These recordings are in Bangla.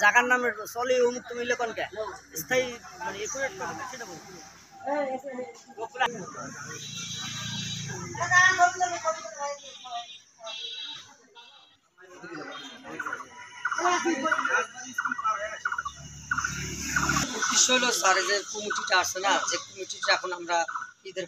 জায়গার নাম চলে উন্মুক্ত মিলে কোনকে স্থায়ী মানে একুরেট কথা সেটা বলছি। উদ্দেশ্য হলো স্যার যে কমিটিটা আছে না, যে কমিটিটা এখন আমরা ঈদের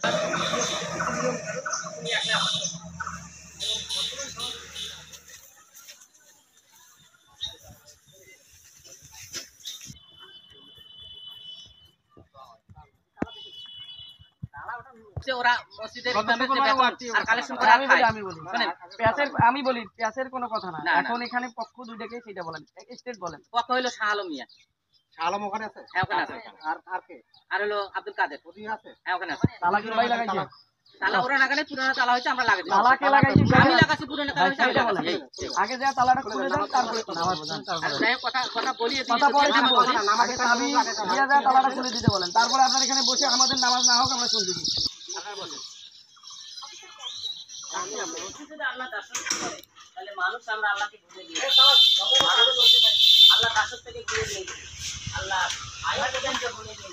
আমি বলি পেঁয়াজের কোনো কথা না, এখন এখানে পক্ষ দুইটাকে সেটা বলেন, স্টেট বলেন। পক্ষ হইলো শাহ আলম মিয়া। শাহ আলম ওখানে আছে? হ্যাঁ ওখানে আছে। আর কে? আর হলো আব্দুল কাদের। ওদিকে আছে? হ্যাঁ ওখানে আছে। তালা কি ভাই লাগাইছে? তালা ওরা লাগালে পুরনো তালা হয়েছে আমরা লাগাই দিই। তালা কে লাগাইছে? আমি লাগাইছি পুরনো তালা হয়েছে আমি লাগাইছি। আগে যা তালাটা খুলে দেন তারপরে নামাজ পড়েন। যাই হোক কথা বলি কথা পরে বলি, আগে চাবি দিয়ে যা তালাটা খুলে দিতে বলেন, তারপরে আপনার এখানে বসে আমাদের নামাজ না হোক আমরা শুনতে দিই। আপনারা বসেন। আল্লাহ দাসত্ব করে তাহলে মানুষ আমরা আল্লাহকে ভুলে গিয়ে আল্লাহ দাসত্ব থেকে ঘুরে গিয়েছি, আল্লাহ আয়াতকে ভুলে গিয়েছি।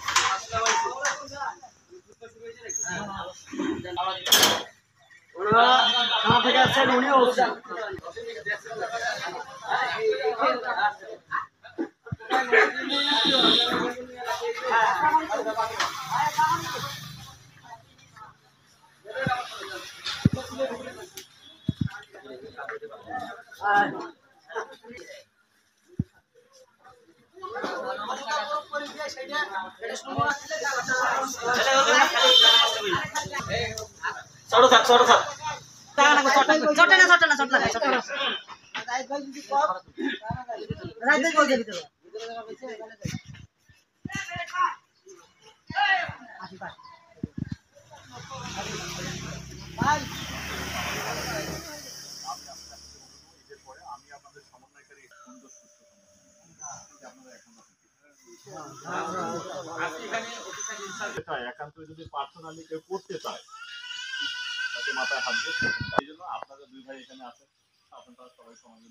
একান্ত যদি পার্সোনালি কেউ করতে চায় তাকে মাথায় হাত দিয়ে, এই জন্য আপনারা দুই ভাই এখানে আছেন, আপনারা সবাই সমাজ